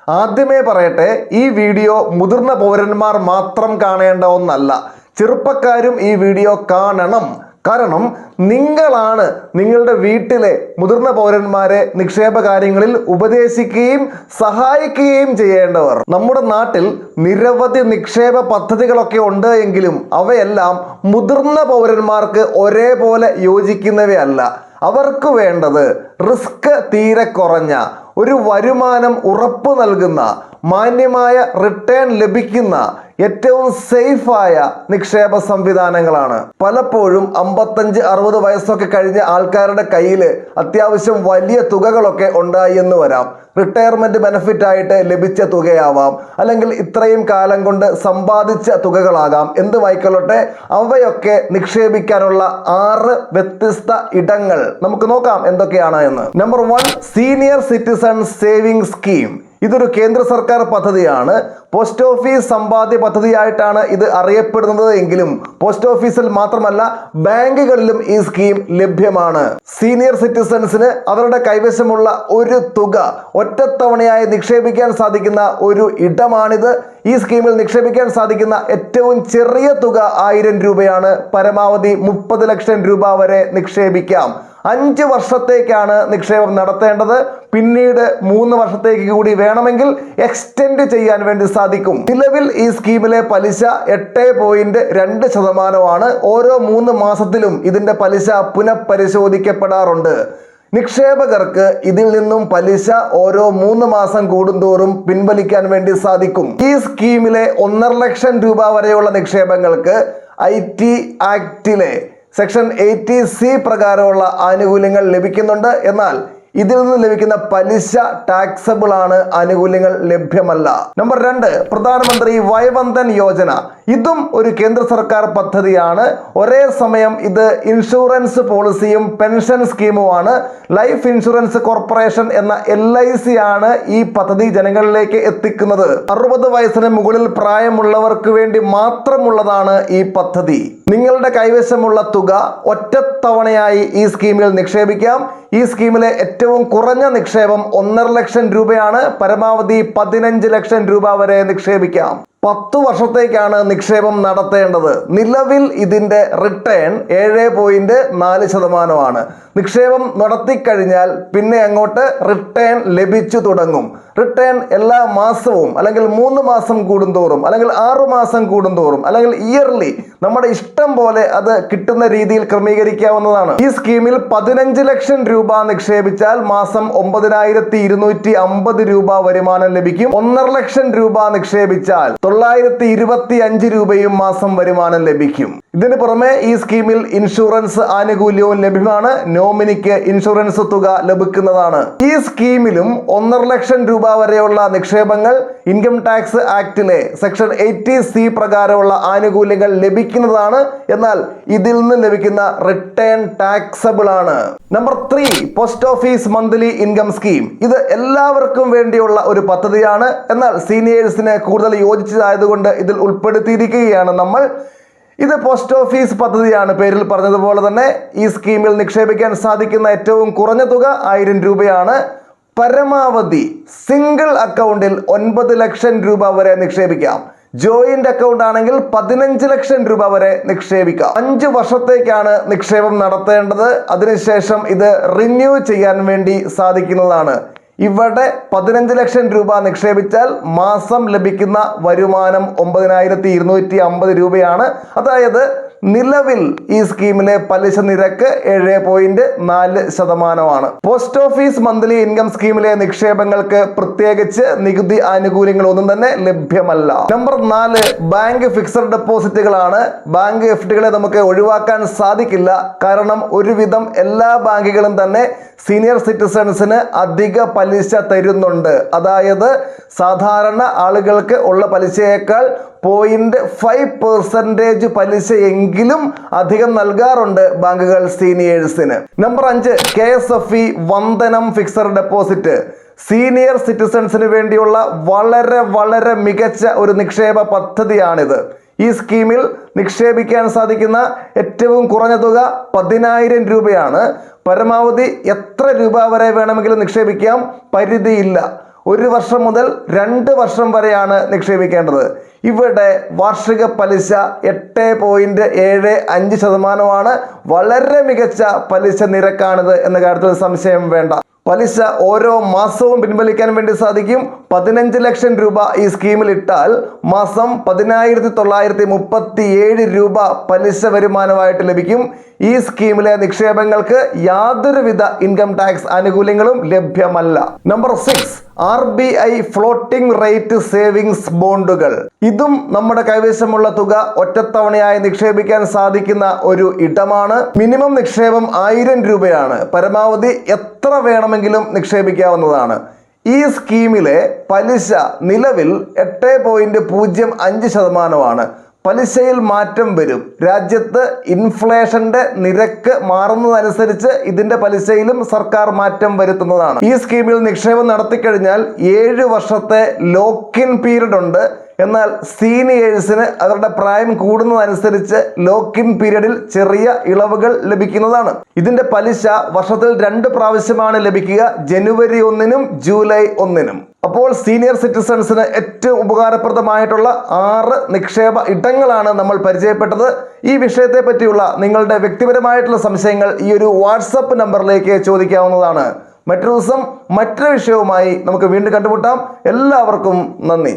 ആദ്യമേ പറയട്ടെ, ഈ വീഡിയോ മുതിർന്ന പൗരന്മാർ മാത്രം കാണേണ്ട ഒന്നല്ല. ചെറുപ്പക്കാരും ഈ വീഡിയോ കാണണം. കാരണം നിങ്ങളാണ് നിങ്ങളുടെ വീട്ടിലെ മുതിർന്ന പൗരന്മാരെ നിക്ഷേപ കാര്യങ്ങളിൽ ഉപദേശിക്കുകയും സഹായിക്കുകയും ചെയ്യേണ്ടവർ. നമ്മുടെ നാട്ടിൽ നിരവധി നിക്ഷേപ പദ്ധതികളൊക്കെ ഉണ്ട് എങ്കിലും അവയെല്ലാം മുതിർന്ന പൗരന്മാർക്ക് ഒരേപോലെ യോജിക്കുന്നവയല്ല. അവർക്ക് വേണ്ടത് റിസ്ക് തീരെ കുറഞ്ഞ, ഒരു വരുമാനം ഉറപ്പു നൽകുന്ന, മാന്യമായ റിട്ടേൺ ലഭിക്കുന്ന ഏറ്റവും സേഫായ നിക്ഷേപ സംവിധാനങ്ങളാണ്. പലപ്പോഴും 55-60 വയസ്സൊക്കെ കഴിഞ്ഞ ആൾക്കാരുടെ കയ്യിൽ അത്യാവശ്യം വലിയ തുകകളൊക്കെ ഉണ്ടായി എന്ന് വരാം. റിട്ടയർമെന്റ് ബെനിഫിറ്റ് ആയിട്ട് ലഭിച്ച തുകയാവാം, അല്ലെങ്കിൽ ഇത്രയും കാലം കൊണ്ട് സമ്പാദിച്ച തുകകളാകാം. എന്തുമായിക്കൊള്ളട്ടെ, അവയൊക്കെ നിക്ഷേപിക്കാനുള്ള 6 വ്യത്യസ്ത ഇടങ്ങൾ നമുക്ക് നോക്കാം എന്തൊക്കെയാണ് എന്ന്. Number 1, senior citizen saving scheme. ഇതൊരു കേന്ദ്ര സർക്കാർ പദ്ധതിയാണ്. പോസ്റ്റ് ഓഫീസ് സമ്പാദ്യ പദ്ധതിയായിട്ടാണ് ഇത് അറിയപ്പെടുന്നത് എങ്കിലും പോസ്റ്റ് ഓഫീസിൽ മാത്രമല്ല ബാങ്കുകളിലും ഈ സ്കീം ലഭ്യമാണ്. സീനിയർ സിറ്റിസൺസിന് അവരുടെ കൈവശമുള്ള ഒരു തുക ഒറ്റത്തവണയായി നിക്ഷേപിക്കാൻ സാധിക്കുന്ന ഒരു ഇടമാണിത്. ഈ സ്കീമിൽ നിക്ഷേപിക്കാൻ സാധിക്കുന്ന ഏറ്റവും ചെറിയ തുക 1000 രൂപയാണ്. പരമാവധി 30 ലക്ഷം രൂപ വരെ നിക്ഷേപിക്കാം. 5 വർഷത്തേക്കാണ് നിക്ഷേപം നടത്തേണ്ടത്. പിന്നീട് 3 വർഷത്തേക്ക് കൂടി വേണമെങ്കിൽ എക്സ്റ്റെൻഡ് ചെയ്യാൻ വേണ്ടി സാധിക്കും. നിലവിൽ ഈ സ്കീമിലെ പലിശ 8.2%. ഓരോ 3 മാസത്തിലും ഇതിന്റെ പലിശ പുനഃപരിശോധിക്കപ്പെടാറുണ്ട്. നിക്ഷേപകർക്ക് ഇതിൽ നിന്നും പലിശ ഓരോ 3 മാസം കൂടുന്തോറും പിൻവലിക്കാൻ വേണ്ടി സാധിക്കും. ഈ സ്കീമിലെ 1.5 ലക്ഷം രൂപ വരെയുള്ള നിക്ഷേപങ്ങൾക്ക് IT ആക്ടിലെ സെക്ഷൻ 80C പ്രകാരമുള്ള ആനുകൂല്യങ്ങൾ ലഭിക്കുന്നുണ്ട്. എന്നാൽ ഇതിൽ നിന്ന് ലഭിക്കുന്ന പലിശ ടാക്സബിൾ ആണ്, ആനുകൂല്യങ്ങൾ ലഭ്യമല്ല. നമ്പർ 2, പ്രധാനമന്ത്രി വയവന്ദൻ യോജന. ഇതും ഒരു കേന്ദ്ര സർക്കാർ പദ്ധതിയാണ്. ഒരേ സമയം ഇത് ഇൻഷുറൻസ് പോളിസിയും പെൻഷൻ സ്കീമുമാണ്. ലൈഫ് ഇൻഷുറൻസ് കോർപ്പറേഷൻ എന്ന LIC ആണ് ഈ പദ്ധതി ജനങ്ങളിലേക്ക് എത്തിക്കുന്നത്. 60 വയസ്സിന് മുകളിൽ പ്രായമുള്ളവർക്ക് വേണ്ടി മാത്രമുള്ളതാണ് ഈ പദ്ധതി. നിങ്ങളുടെ കൈവശമുള്ള തുക ഒറ്റത്തവണയായി ഈ സ്കീമിൽ നിക്ഷേപിക്കാം. ഈ സ്കീമിലെ ഏറ്റവും കുറഞ്ഞ നിക്ഷേപം 1.5 ലക്ഷം രൂപയാണ്. പരമാവധി 15 ലക്ഷം രൂപ വരെ നിക്ഷേപിക്കാം. 10 വർഷത്തേക്കാണ് നിക്ഷേപം നടത്തേണ്ടത്. നിലവിൽ ഇതിന്റെ റിട്ടേൺ 7.4%. നിക്ഷേപം നടത്തിക്കഴിഞ്ഞാൽ പിന്നെ അങ്ങോട്ട് റിട്ടേൺ ലഭിച്ചു തുടങ്ങും. റിട്ടേൺ എല്ലാ മാസവും, അല്ലെങ്കിൽ 3 മാസം കൂടുന്തോറും, അല്ലെങ്കിൽ 6 മാസം കൂടുന്തോറും, അല്ലെങ്കിൽ ഇയർലി നമ്മുടെ ഇഷ്ടം പോലെ അത് കിട്ടുന്ന രീതിയിൽ ക്രമീകരിക്കാവുന്നതാണ്. ഈ സ്കീമിൽ 15 ലക്ഷം രൂപ നിക്ഷേപിച്ചാൽ മാസം 9250 രൂപ വരുമാനം ലഭിക്കും. 1.5 ലക്ഷം രൂപ നിക്ഷേപിച്ചാൽ 925 രൂപയും മാസം വരുമാനം ലഭിക്കും. ഇതിന് പുറമെ ഈ സ്കീമിൽ ഇൻഷുറൻസ് ആനുകൂല്യവും ലഭ്യമാണ്. നോമിനിക്ക് ഇൻഷുറൻസ് തുക ലഭിക്കുന്നതാണ്. ഈ സ്കീമിലും 1.5 ലക്ഷം രൂപ വരെയുള്ള നിക്ഷേപങ്ങൾ ഇൻകം ടാക്സ് ആക്ടിലെ സെക്ഷൻ 80C പ്രകാരമുള്ള ആനുകൂല്യങ്ങൾ ലഭിക്കുന്നതാണ്. എന്നാൽ ഇതിൽ നിന്ന് ലഭിക്കുന്ന റിട്ടേൺ ടാക്സബിൾ ആണ്. Number 3, post office monthly income scheme. ഇത് എല്ലാവർക്കും വേണ്ടിയുള്ള ഒരു പദ്ധതിയാണ്. എന്നാൽ സീനിയേഴ്സിന് കൂടുതൽ യോജിച്ചതായതുകൊണ്ട് ഇതിൽ ഉൾപ്പെടുത്തിയിരിക്കുകയാണ് നമ്മൾ. ഇത് പോസ്റ്റ് ഓഫീസ് പദ്ധതിയാണ്. പേരിൽ പറഞ്ഞതുപോലെ തന്നെ ഈ സ്കീമിൽ നിക്ഷേപിക്കാൻ സാധിക്കുന്ന ഏറ്റവും കുറഞ്ഞ തുക 1000 രൂപയാണ്. പരമാവധി സിംഗിൾ അക്കൗണ്ടിൽ 9 ലക്ഷം രൂപ വരെ നിക്ഷേപിക്കാം. ജോയിന്റ് അക്കൗണ്ട് ആണെങ്കിൽ 15 ലക്ഷം രൂപ വരെ നിക്ഷേപിക്കാം. 5 വർഷത്തേക്കാണ് നിക്ഷേപം നടത്തേണ്ടത്. അതിനുശേഷം ഇത് റിന്യൂ ചെയ്യാൻ വേണ്ടി സാധിക്കുന്നതാണ്. ഇവിടെ 15 ലക്ഷം രൂപ നിക്ഷേപിച്ചാൽ മാസം ലഭിക്കുന്ന വരുമാനം 9250 രൂപയാണ്. അതായത് നിലവിൽ ഈ സ്കീമിലെ പലിശ നിരക്ക് 7.4%. പോസ്റ്റ് ഓഫീസ് മന്ത്ലി ഇൻകം സ്കീമിലെ നിക്ഷേപങ്ങൾക്ക് പ്രത്യേകിച്ച് നികുതി ആനുകൂല്യങ്ങളൊന്നും തന്നെ ലഭ്യമല്ല. നമ്പർ 4, ബാങ്ക് ഫിക്സഡ് ഡെപ്പോസിറ്റുകളാണ്. ബാങ്ക് FDകളെ നമുക്ക് ഒഴിവാക്കാൻ സാധിക്കില്ല. കാരണം ഒരുവിധം എല്ലാ ബാങ്കുകളും തന്നെ സീനിയർ സിറ്റിസൺസിന് അധിക പലിശ തരുന്നുണ്ട്. അതായത് സാധാരണ ആളുകൾക്ക് ഉള്ള പലിശയേക്കാൾ 0.5% പലിശ എങ്കിലും അധികം നൽകാറുണ്ട് ബാങ്കുകൾ സീനിയേഴ്സിന്. നമ്പർ 5, KSFE വന്ദനം ഫിക്സഡ് ഡെപ്പോസിറ്റ്. സീനിയർ സിറ്റിസൺസിന് വേണ്ടിയുള്ള വളരെ മികച്ച ഒരു നിക്ഷേപ പദ്ധതിയാണിത്. ഈ സ്കീമിൽ നിക്ഷേപിക്കാൻ സാധിക്കുന്ന ഏറ്റവും കുറഞ്ഞ തുക 10,000 രൂപയാണ്. പരമാവധി എത്ര രൂപ വരെ വേണമെങ്കിലും നിക്ഷേപിക്കാം, പരിധിയില്ല. 1 വർഷം മുതൽ 2 വർഷം വരെയാണ് നിക്ഷേപിക്കേണ്ടത്. ഇവിടെ വാർഷിക പലിശ 8.75%. വളരെ മികച്ച പലിശ നിരക്കാണിത് എന്ന കാര്യത്തിൽ സംശയം വേണ്ട. പലിശ ഓരോ മാസവും പിൻവലിക്കാൻ വേണ്ടി സാധിക്കും. 15 ലക്ഷം രൂപ ഈ സ്കീമിൽ ഇട്ടാൽ മാസം 10,937 രൂപ പലിശ വരുമാനമായിട്ട് ലഭിക്കും. ഈ സ്കീമിലെ നിക്ഷേപങ്ങൾക്ക് യാതൊരുവിധ ഇൻകം ടാക്സ് ആനുകൂല്യങ്ങളും ലഭ്യമല്ല. Number 6, RBI floating rate savings ബോണ്ടുകൾ. ഇതും നമ്മുടെ കൈവശമുള്ള തുക ഒറ്റത്തവണയായി നിക്ഷേപിക്കാൻ സാധിക്കുന്ന ഒരു ഇടമാണ്. മിനിമം നിക്ഷേപം 1000 രൂപയാണ്. പരമാവധി എത്ര വേണമെങ്കിലും നിക്ഷേപിക്കാവുന്നതാണ്. ഈ സ്കീമിലെ പലിശ നിലവിൽ 8.05%. പലിശയിൽ മാറ്റം വരും. രാജ്യത്ത് ഇൻഫ്ലേഷന്റെ നിരക്ക് മാറുന്നതനുസരിച്ച് ഇതിന്റെ പലിശയിലും സർക്കാർ മാറ്റം വരുത്തുന്നതാണ്. ഈ സ്കീമിൽ നിക്ഷേപം നടത്തിക്കഴിഞ്ഞാൽ 7 വർഷത്തെ ലോക്ക്-ഇൻ പീരീഡ് ഉണ്ട്. എന്നാൽ സീനിയേഴ്സിന് അവരുടെ പ്രായം കൂടുന്നതനുസരിച്ച് ലോക്ക്-ഇൻ പീരീഡിൽ ചെറിയ ഇളവുകൾ ലഭിക്കുന്നതാണ്. ഇതിന്റെ പലിശ വർഷത്തിൽ 2 പ്രാവശ്യമാണ് ലഭിക്കുക, ജനുവരി 1-നും ജൂലൈ 1-നും. അപ്പോൾ സീനിയർ സിറ്റിസൺസിന് ഏറ്റവും ഉപകാരപ്രദമായിട്ടുള്ള 6 നിക്ഷേപ ഇടങ്ങളാണ് നമ്മൾ പരിചയപ്പെട്ടത്. ഈ വിഷയത്തെ പറ്റിയുള്ള നിങ്ങളുടെ വ്യക്തിപരമായിട്ടുള്ള സംശയങ്ങൾ ഈ ഒരു വാട്സപ്പ് നമ്പറിലേക്ക് ചോദിക്കാവുന്നതാണ്. മറ്റൊരു ദിവസം മറ്റൊരു വിഷയവുമായി നമുക്ക് വീണ്ടും കണ്ടുമുട്ടാം. എല്ലാവർക്കും നന്ദി.